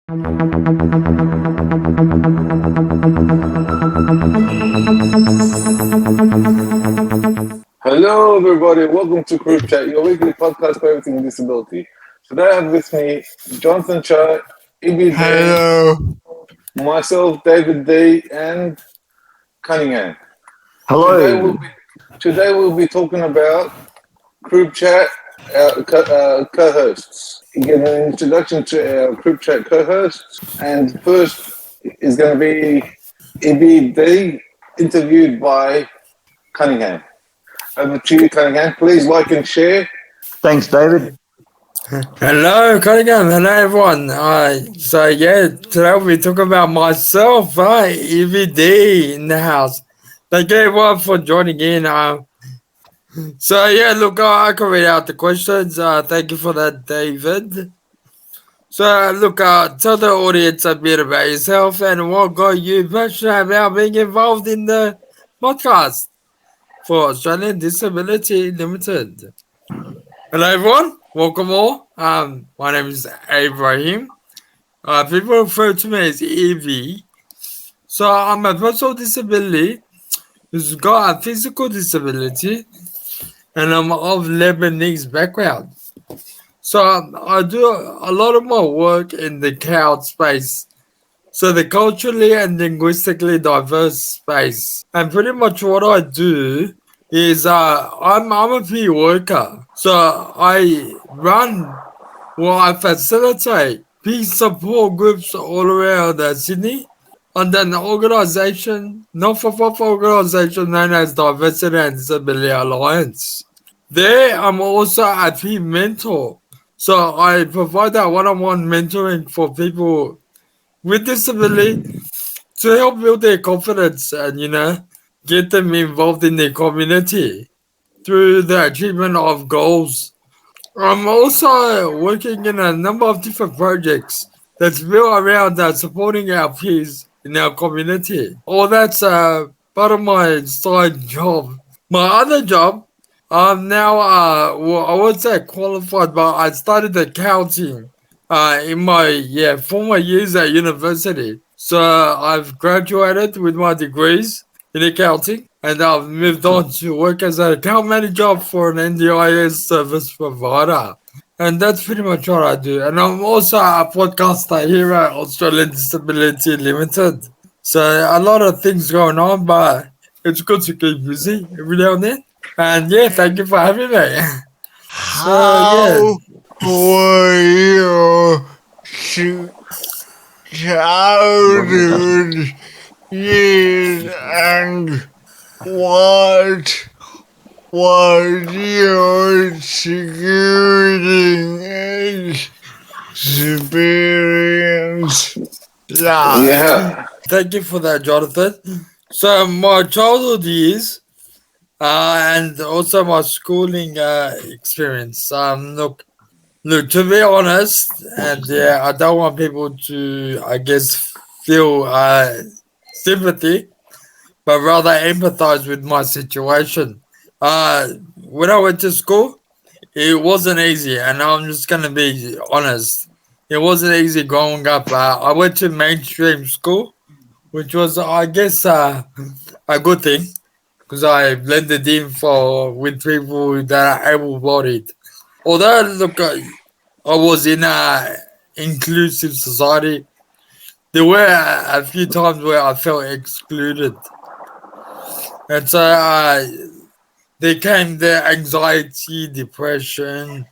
Hello, everybody. Welcome to CripChat, your weekly podcast for everything disability. Today I have with me Jonathan Shar, Ibby Dee, Hello. myself, David Dee, and Cunningham. Today Hello. we'll be, today we'll be talking about CripChat co-hosts. You get an introduction to our CripChat co-hosts, and first is going to be Ibby Dee, interviewed by Cunningham. Over to you, Cunningham. Please like and share. Thanks, David. Hello, Cunningham. Hello, everyone. Today we'll be talking about myself, right? Ibby Dee in the house. Thank you, everyone, for joining in. I can read out the questions. Thank you for that, David. Tell the audience a bit about yourself and what got you passionate about being involved in the podcast for Australian Disability Limited. Hello, everyone. Welcome all. My name is Ibrahim. People refer to me as Evie. So I'm a person with disability who's got a physical disability, and I'm of Lebanese background. So I do a lot of my work in the cloud space. So the culturally and linguistically diverse space. And pretty much what I do is I'm a peer worker. So I facilitate peace support groups all around Sydney under an organization, not-for-profit organization known as Diversity and Disability Alliance. There, I'm also a peer mentor. So I provide that one-on-one mentoring for people with disability to help build their confidence and, get them involved in their community through the achievement of goals. I'm also working in a number of different projects that's built around supporting our peers in our community. All that's part of my side job. My other job, I'm now, I would say qualified, but I studied accounting in my former years at university. So I've graduated with my degrees in accounting, and I've moved on to work as an account manager for an NDIS service provider. And that's pretty much what I do. And I'm also a podcaster here at Australian Disability Limited. So a lot of things going on, but it's good to keep busy every now and then. And thank you for having me. How were your childhood years and what was your security experience like? Yeah. Thank you for that, Jonathan. So my childhood years and also my schooling experience. Look, to be honest, and I don't want people to, I guess, feel sympathy, but rather empathize with my situation. When I went to school, it wasn't easy, and I'm just gonna be honest. It wasn't easy growing up. I went to mainstream school, which was, I guess, a good thing because I blended in with people that are able-bodied. Although, look, I was in an inclusive society, there were a few times where I felt excluded. And so there came the anxiety, depression,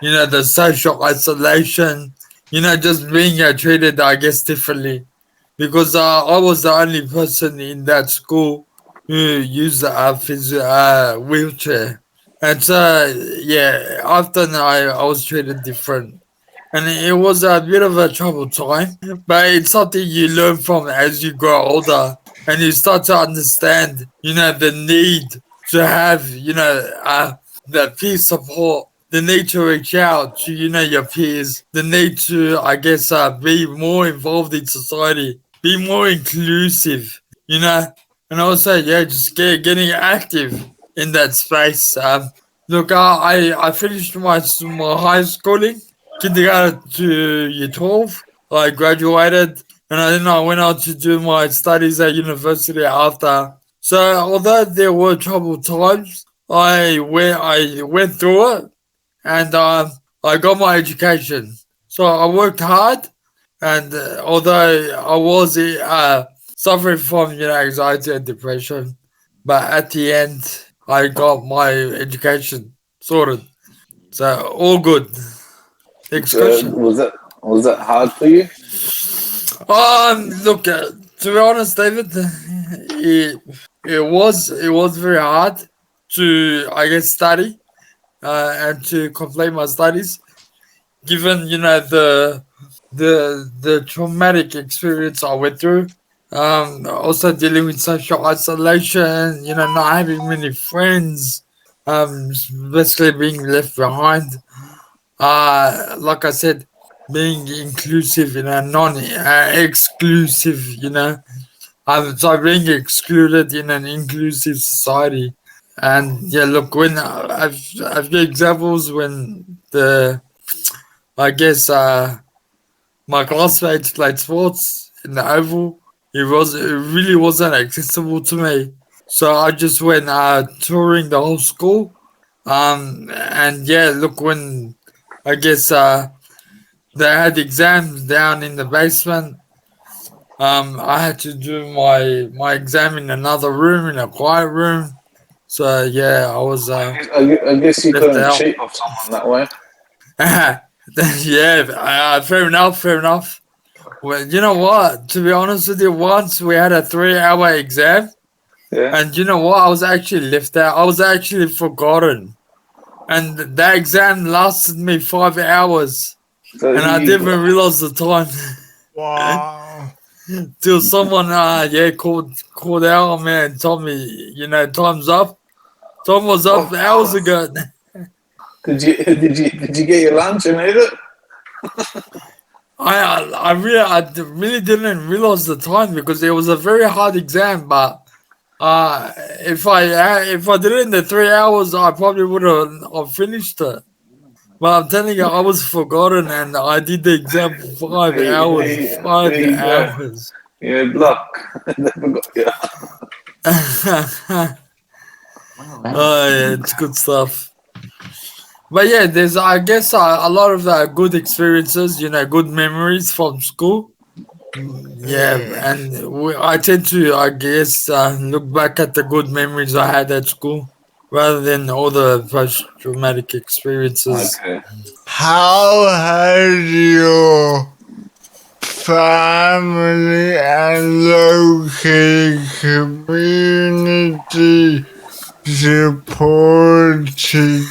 the social isolation, just being treated, I guess, differently. Because I was the only person in that school who used a wheelchair. And so, often I was treated different. And it was a bit of a troubled time, but it's something you learn from as you grow older and you start to understand, the need to have, the peer support, the need to reach out to, your peers, the need to, I guess, be more involved in society, be more inclusive, and also, just getting active in that space. Look, I finished my high schooling, kindergarten to year 12. I graduated, and then I went on to do my studies at university after. So although there were troubled times, I went through it, and I got my education. So I worked hard, and although I was suffering from anxiety and depression, but at the end I got my education sorted. So all good. Next question. Was that hard for you? Look, to be honest, David, it was very hard to study and to complete my studies, given the traumatic experience I went through. Also dealing with social isolation, not having many friends, basically being left behind. Like I said, being inclusive in a non-exclusive, so being excluded in an inclusive society. And yeah, look, when I've got examples when I guess my classmates played sports in the oval. It really wasn't accessible to me, so I just went touring the whole school. And yeah, look, when I guess they had exams down in the basement. I had to do my exam in another room, in a quiet room. So yeah, I was I guess you left couldn't out. cheat off someone that way. Yeah, fair enough, fair enough. Well, you know what? To be honest with you, once we had a 3-hour exam, Yeah. and you know what? I was actually left out. I was actually forgotten, and that exam lasted me 5 hours, So and I you, didn't even realize the time. Wow. Till someone called out on me and told me, time's up. Time was up hours ago. did you get your lunch and ate it? I really didn't realize the time because it was a very hard exam. But if I did it in the 3 hours, I probably would have finished it. But I'm telling you, I was forgotten, and I did the exam for 5 hours. Five There you go. hours. You had luck. They forgot you. Oh yeah, it's good stuff. But yeah, there's I guess a lot of good experiences, good memories from school. Yeah, and I tend to, I guess, look back at the good memories I had at school rather than all the post-traumatic experiences. Okay. How has your family and local community supported you?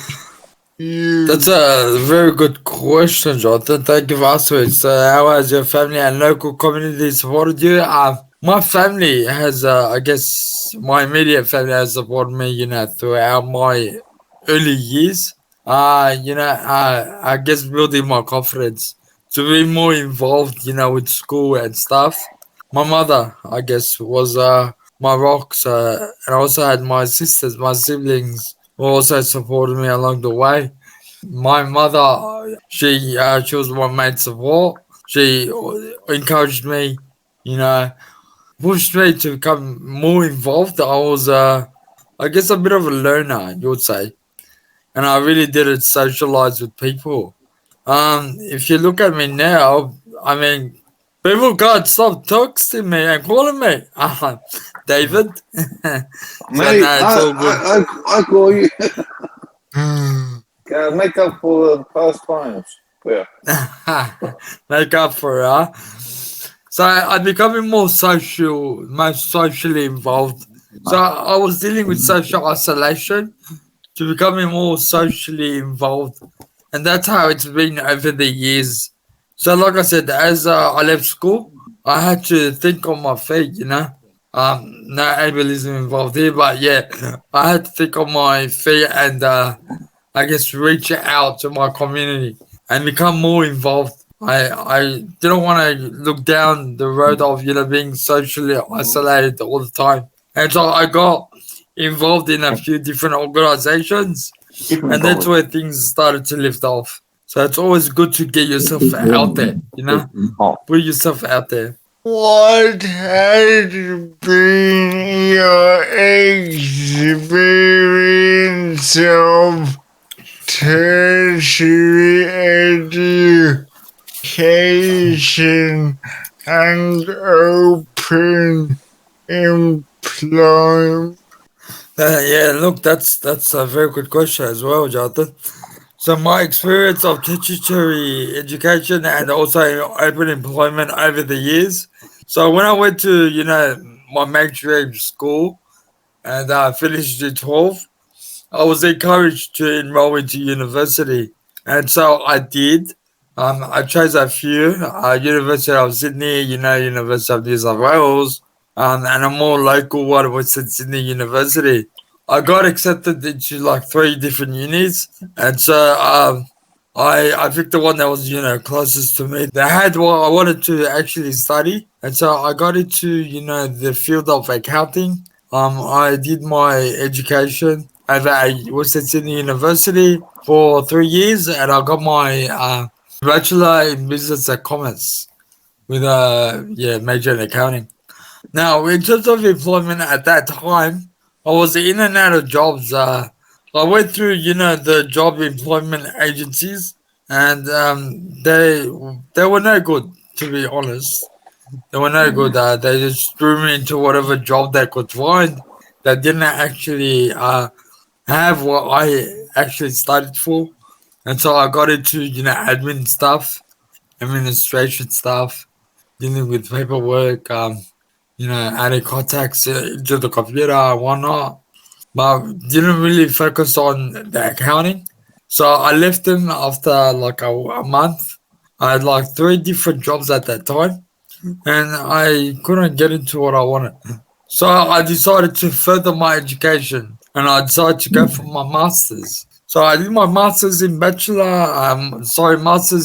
That's a very good question, Jonathan. Thank you for asking it. So, how has your family and local community supported you? My family has, I guess, my immediate family has supported me, throughout my early years. I guess building my confidence to be more involved, with school and stuff. My mother, I guess, was my rock. So, and I also had my sisters, my siblings, who also supported me along the way. My mother, she was my main support. She encouraged me, you know, pushed me to become more involved. I was, I guess, a bit of a learner, you would say, and I really didn't socialize with people. If you look at me now, I mean, people can't stop texting me and calling me, David. So Mate, no, it's all good. I call you. Make up for the past times. Yeah. Make up for it. So I'm becoming more socially involved. So I was dealing with social isolation to becoming more socially involved, and that's how it's been over the years. So, like I said, as I left school, I had to think on my feet. No ableism involved here, but yeah, I had to think on my feet and I guess reach out to my community and become more involved. I didn't want to look down the road of being socially isolated all the time, and so I got involved in a few different organizations, and that's where things started to lift off. So it's always good to get yourself out there, put yourself out there. What has been your experience of tertiary education and open employment? Yeah, look, that's a very good question as well, Jonathan. So my experience of tertiary education and also open employment over the years. So when I went to my mainstream school and I finished in 12, I was encouraged to enroll into university, and so I did. I chose a few: University of Sydney, University of New South Wales, and a more local one was at Sydney University. I got accepted into like 3 different unis, and so I picked the one that was closest to me. They had what I wanted to actually study, and so I got into the field of accounting. I did my education over at Western Sydney University for 3 years, and I got my bachelor in business and commerce with a major in accounting. Now, in terms of employment at that time, I was in and out of jobs. I went through, the job employment agencies, and they were no good, to be honest. They were no good. They just threw me into whatever job they could find that didn't actually have what I actually studied for. And so I got into, admin stuff, administration stuff, dealing with paperwork, adding contacts into the computer and whatnot. But didn't really focus on the accounting. So I left them after like a month. I had like 3 different jobs at that time, and I couldn't get into what I wanted. So I decided to further my education, and I decided to go for my masters. So I did my masters in masters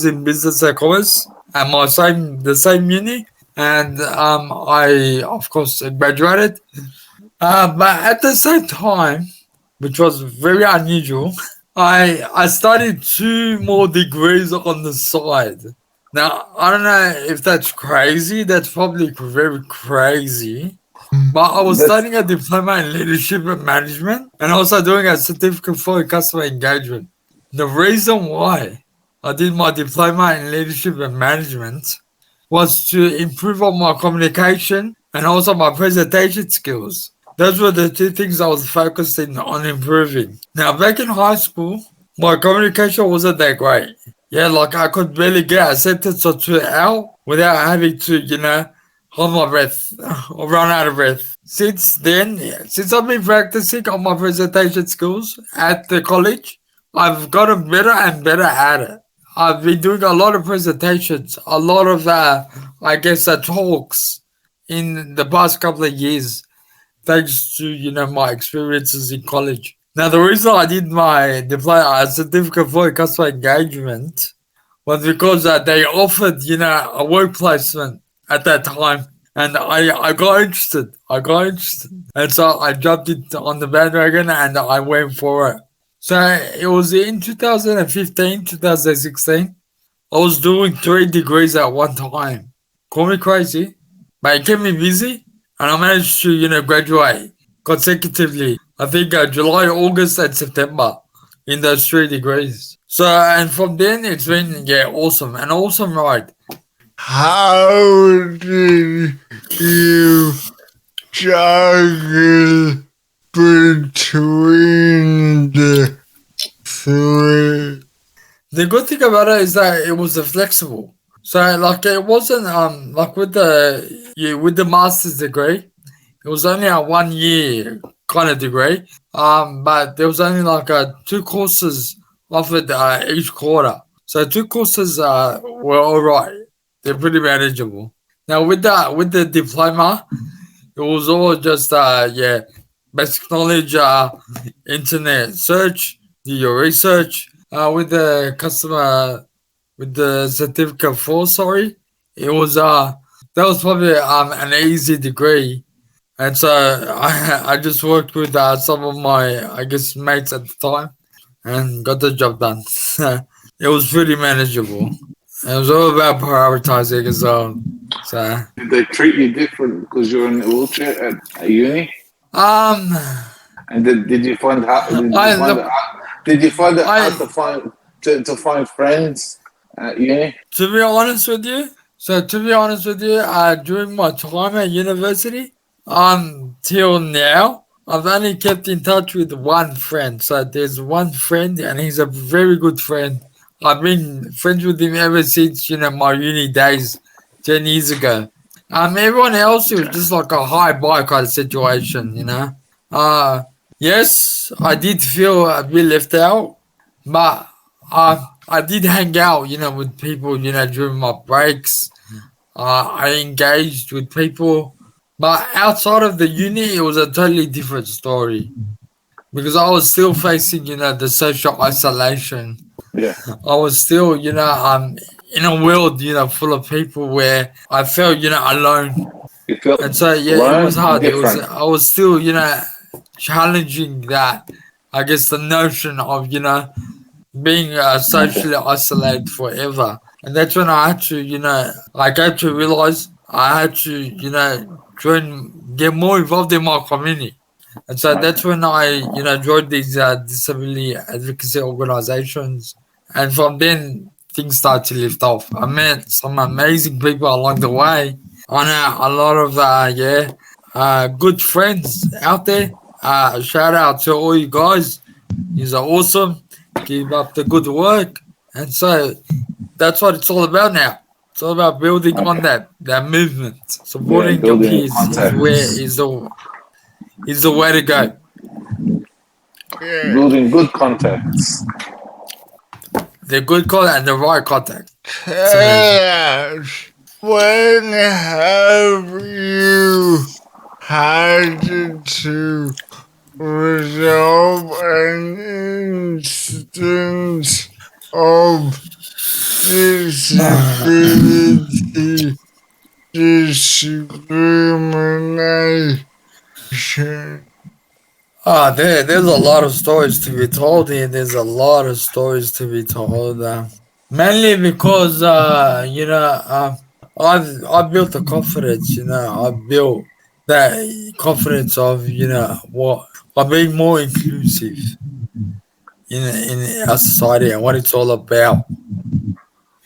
in business and commerce at the same uni, and I of course graduated. But at the same time, which was very unusual, I studied 2 more degrees on the side. Now, I don't know if that's crazy. That's probably very crazy. But I was That's studying a diploma in leadership and management and also doing a certificate for customer engagement. The reason why I did my diploma in leadership and management was to improve on my communication and also my presentation skills. Those were the 2 things I was focusing on improving. Now, back in high school, my communication wasn't that great. Yeah, like I could barely get a sentence or 2 out without having to, hold my breath or run out of breath. Since then, since I've been practicing on my presentation skills at the college, I've gotten better and better at it. I've been doing a lot of presentations, a lot of, talks in the past couple of years, thanks to, my experiences in college. Now, the reason I did my diploma certificate for customer engagement was because they offered, a work placement at that time. And I got interested. And so I jumped on the bandwagon and I went for it. So it was in 2015, 2016. I was doing 3 degrees at one time. Call me crazy, but it kept me busy, and I managed to, graduate consecutively. I think July, August, and September in those 3 degrees. So, and from then it's been awesome, an awesome ride. How did you juggle between the 3? The good thing about it is that it was flexible. So like it wasn't like with the master's degree, it was only a 1 year kind of degree. But there was only like 2 courses offered each quarter. So 2 courses were alright. They're pretty manageable. Now with the diploma, it was all just basic knowledge, internet search, do your research. With the certificate for, sorry, it was that was probably an easy degree, and so I just worked with some of my mates at the time and got the job done. it was pretty manageable. It was all about prioritizing as well. So, Did they treat you different because you're in a wheelchair at uni? um, And did you find how I look, did you find it hard I to find friends at uni? to be honest with you, during my time at university, till now, I've only kept in touch with one friend. So there's one friend, and he's a very good friend. I've been friends with him ever since my uni days, 10 years ago. Everyone else it was just like a high buy kind of situation. Uh, yes, I did feel a bit left out, but I did hang out, with people, during my breaks. I engaged with people, but outside of the uni, it was a totally different story because I was still facing, the social isolation. Yeah, I was still, in a world, full of people where I felt, alone. you felt And so, yeah, it was alone and hard. different. I was still, challenging that, I guess, the notion of, being Okay, socially isolated forever. And that's when I had to, I got to realize I had to, get more involved in my community. And so okay, that's when I, joined these disability advocacy organizations. And from then, things started to lift off. I met some amazing people along the way. I know a lot of, good friends out there. Shout out to all you guys. You're awesome. Keep up the good work. And so that's what it's all about now. It's all about building on okay. that movement. Yeah, Supporting your building peers contacts, is the way to go. Yeah. building good contacts. The good contact and the right contact. It's amazing. Tell us, when have you had to resolve an instance of disability discrimination? There's a lot of stories to be told here. There's a lot of stories to be told. Mainly because I've built the confidence. I've built that confidence of what of being more inclusive in our society and what it's all about.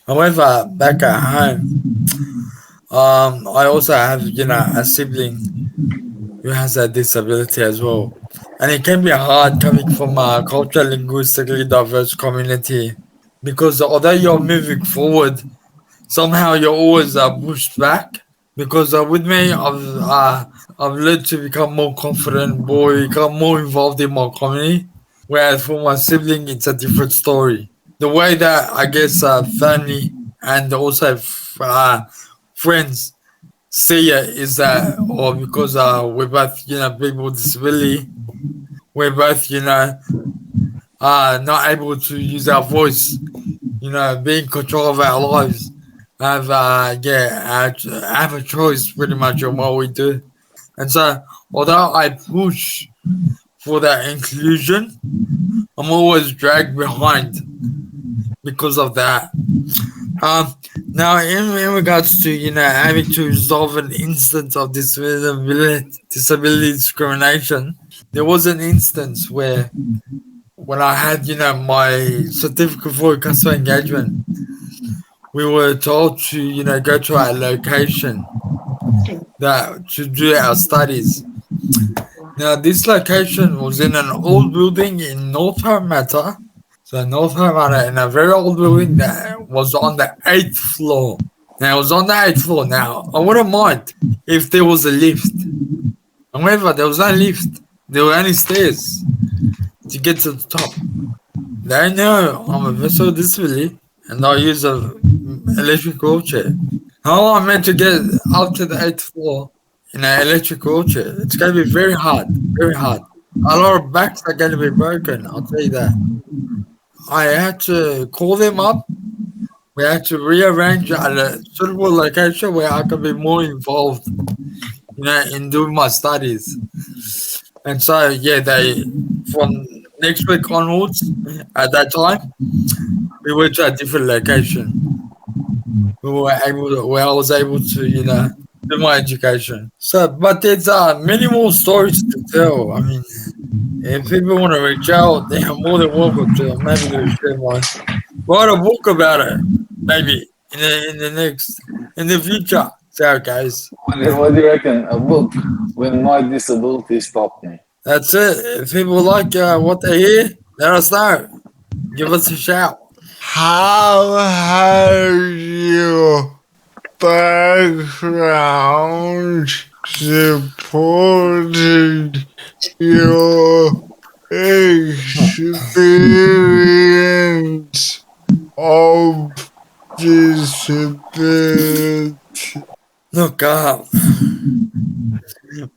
However, back at home, I also have a sibling who has a disability as well. And it can be hard coming from a culturally linguistically diverse community because although you're moving forward, somehow you're always pushed back. Because with me, I've learned to become more confident, become more involved in my community. Whereas for my sibling, it's a different story. The way that I guess family and also friends see it is that, or because we're both people with disability, we're both not able to use our voice, be in control of our lives, have have a choice pretty much on what we do. And so although I push for that inclusion, I'm always dragged behind because of that. Now in regards to having to resolve an instance of disability discrimination, there was an instance where when I had my certificate for customer engagement, we were told to go to our location that to do our studies. Now this location was in an old building in North Parramatta. So North Parramatta in a very old building that was on the 8th floor. Now it was on the 8th floor. Now I wouldn't mind if there was a lift. However, there was no lift. There were only stairs to get to the top. They know I'm a visual disability and I use a electric wheelchair. How am I meant to get up to the 8th floor in an electric wheelchair? It's going to be very hard, very hard. A lot of backs are going to be broken, I'll tell you that. I had to call them up. We had to rearrange at a suitable location where I could be more involved, in doing my studies. And so, yeah, they from next week onwards, at that time, we went to a different location. Where I was able to, do my education. So, but there's many more stories to tell. I mean, if people want to reach out, they are more than welcome to. Maybe to share write a book about it. Maybe in the future. So, guys, What do you reckon? A book when my disability stopped me. that's it. If people like what they hear, let us know. Give us a shout. How has your background supported your experience of disability? Look,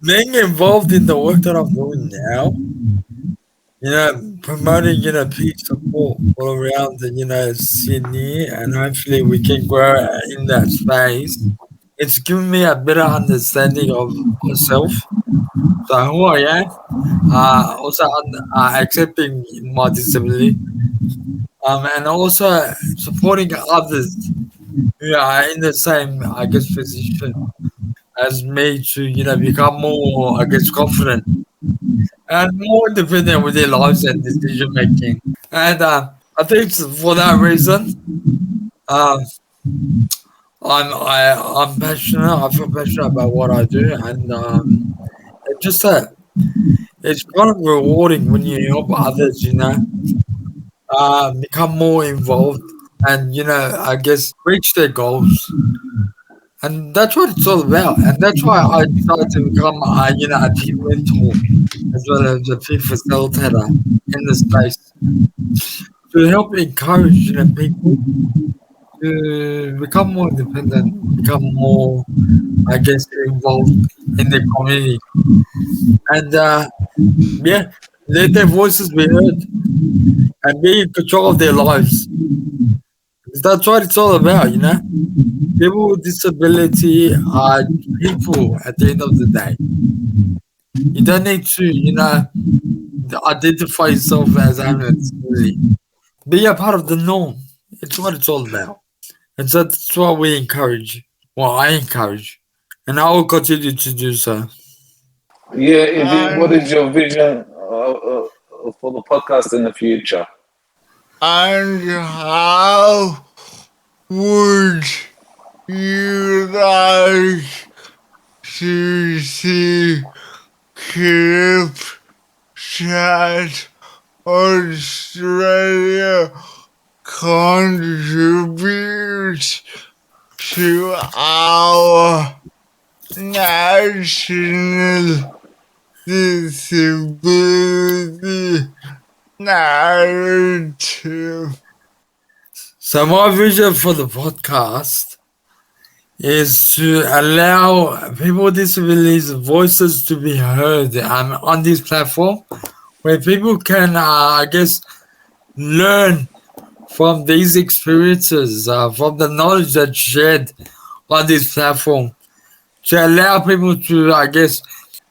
being involved in the work that I'm doing now, promoting, peace support all around, Sydney, and hopefully we can grow in that space. It's given me a better understanding of myself, so who I am, also accepting my disability, and also supporting others who are in the same, I guess, position as me to, become more, I guess, confident and more independent with their lives and decision making. And I think for that reason, um, I'm passionate. I feel passionate about what I do, and it's just that it's kind of rewarding when you help others. Become more involved, and I guess reach their goals. And that's what it's all about. And that's why I decided to become, a team mentor as well as a team facilitator in the space to help encourage, people to become more independent, become more, I guess, involved in the community, and yeah, let their voices be heard and be in control of their lives. 'Cause that's what it's all about. People with disability are people at the end of the day. You don't need to, identify yourself as having a disability. Be a part of the norm. It's what it's all about. And so that's what we encourage. Well, I encourage. And I will continue to do so. Yeah, what And, is your vision for the podcast in the future? and how would you like to see CripChat Australia contribute to our national disability narrative? So my vision for the podcast is to allow people with disabilities voices to be heard on this platform where people can, I guess, learn from these experiences, from the knowledge that's shared on this platform, to allow people to, I guess,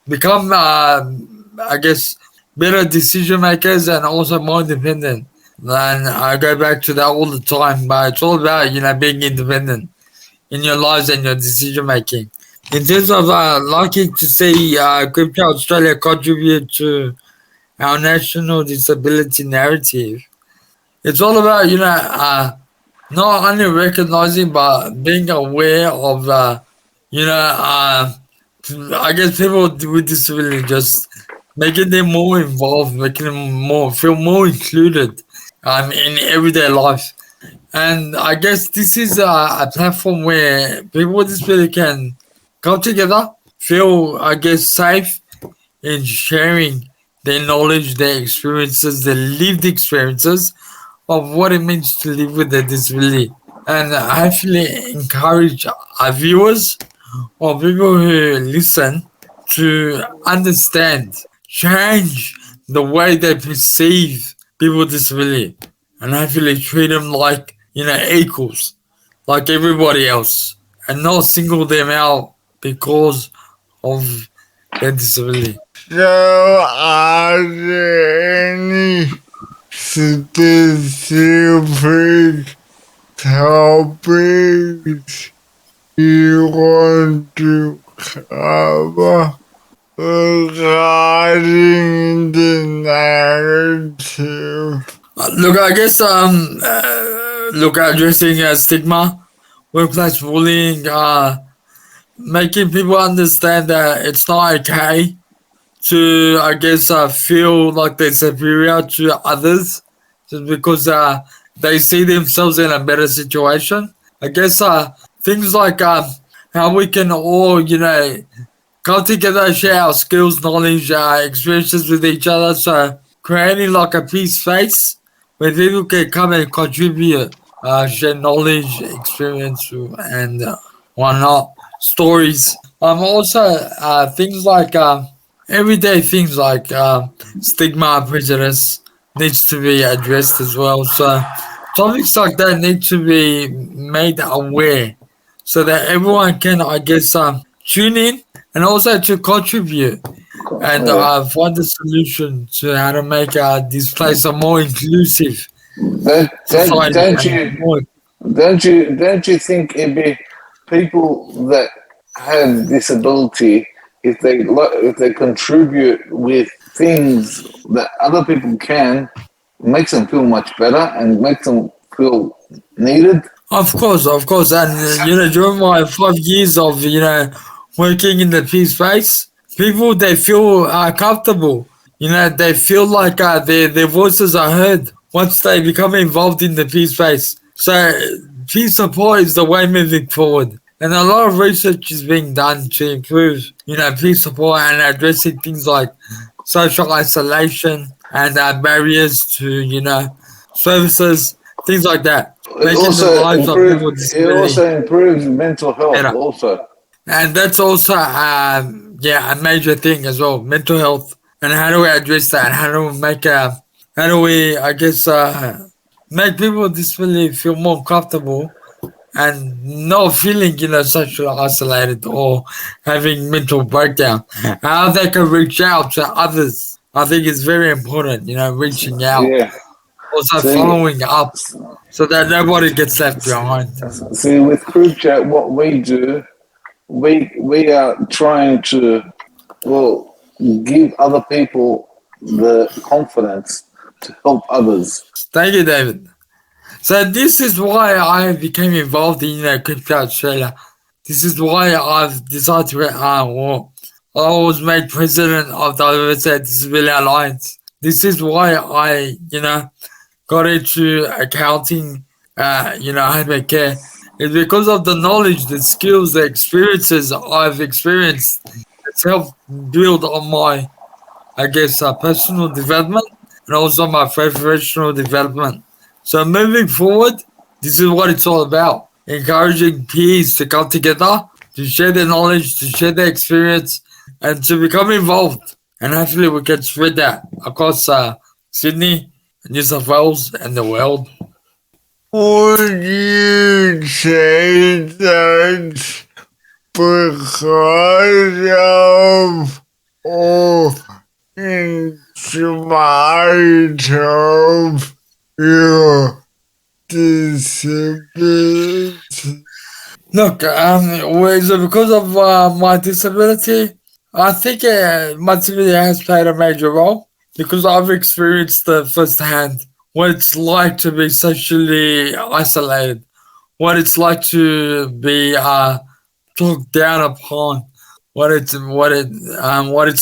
become, I guess, better decision makers and also more independent. And I go back to that all the time, but it's all about, being independent in your lives and your decision making. In terms of liking to see CripChat Australia contribute to our national disability narrative, it's all about, not only recognizing but being aware of, I guess people with disability, just making them more involved, making them feel more included in everyday life. And I guess this is a platform where people with disability can come together, feel, I guess, safe in sharing their knowledge, their experiences, their lived experiences of what it means to live with a disability. And I actually encourage our viewers or people who listen to understand, change the way they perceive people with disability and hopefully treat them like, equals, like everybody else, and not single them out because of their disability. So, are there any specific topics you want to cover regarding the narrative? Look, I guess look, addressing stigma, workplace bullying, making people understand that it's not okay to, I guess, feel like they're superior to others just because they see themselves in a better situation. I guess things like how we can all, come together, share our skills, knowledge, experiences with each other. So creating like a peace space where people can come and contribute, share knowledge, experience, and whatnot, stories. Also, things like everyday things like stigma, prejudice needs to be addressed as well. So topics like that need to be made aware so that everyone can, I guess, tune in and also to contribute and Yeah. find a solution to how to make this place a more inclusive Don't, society. don't And you more, don't you think it'd be people that have disability, if they contribute with things that other people can, makes them feel much better and makes them feel needed. of course, and during my 5 years of working in the peace space, people they feel comfortable. They feel like their voices are heard once they become involved in the peace space. So peace support is the way moving forward. And a lot of research is being done to improve, peace support and addressing things like social isolation and barriers to, services, things like that, It making the also lives of improves. people with It disability also improves mental health. better. Also, And that's also, a major thing as well, mental health. And how do we address that? How do we, I guess, make people with disability feel more comfortable and not feeling, socially isolated or having mental breakdown. How they can reach out to others. I think it's very important, reaching out. yeah. Also See, following up so that nobody gets left behind. see, with CripChat, what we do, we are trying to, well, give other people the confidence to help others. Thank you, David. So this is why I became involved in CripChat Australia. This is why I've decided to I was made president of the Diversity and Disability Alliance. This is why I, got into accounting, home care. It's because of the knowledge, the skills, the experiences I've experienced. It's helped build on my, I guess, personal development and also my professional development. So moving forward, this is what it's all about. Encouraging peers to come together, to share their knowledge, to share their experience, and to become involved. And hopefully we can spread that across Sydney, New South Wales, and the world. Would you say that because of or in spite of your disability? Look, because of my disability, I think my disability has played a major role because I've experienced firsthand what it's like to be socially isolated, what it's like to be talked down upon, what it's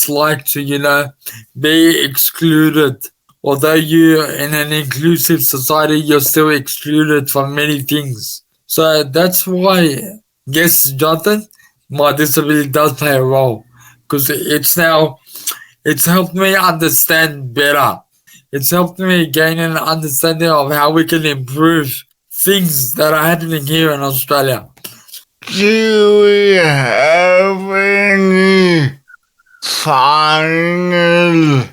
like to be excluded. Although you're in an inclusive society, you're still excluded from many things. So that's why, yes, Jonathan, my disability does play a role because it's helped me understand better. It's helped me gain an understanding of how we can improve things that are happening here in Australia. Do we have any final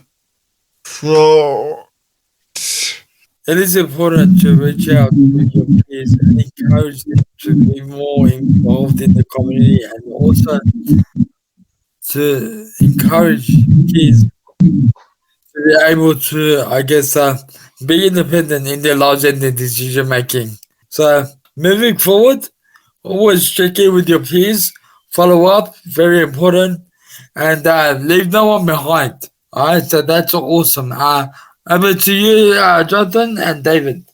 thoughts? It is important to reach out to your peers and encourage them to be more involved in the community and also to encourage kids to be able to, I guess, be independent in their lives and their decision making. So moving forward, always check in with your peers, follow up, very important, and leave no one behind. Alright, so that's awesome. Over to you, Jonathan and David.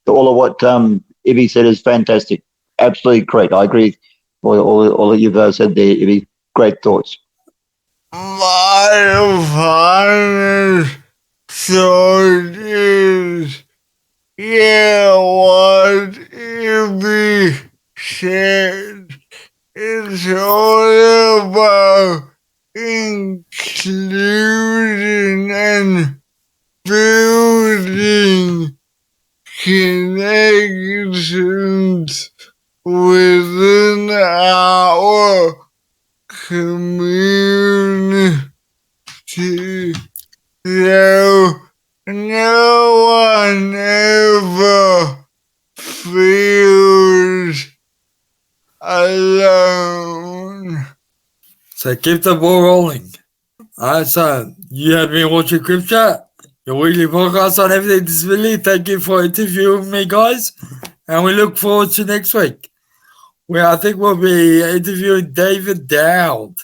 All of what Ibby said is fantastic. Absolutely correct. I agree with all that you've said there, Ibby. Great thoughts. My final thought is, yeah, what Ibby said, it's all about including and building connections within our community. So no one ever feels alone. So keep the ball rolling. Alright, so you have been watching CripChat, your weekly podcast on everything disability. Thank you for interviewing me, guys, and we look forward to next week, where I think we'll be interviewing David Daoud.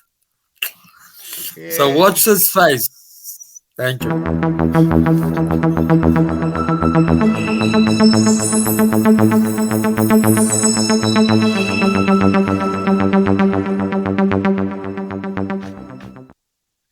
Yeah. So watch this space. Thank you.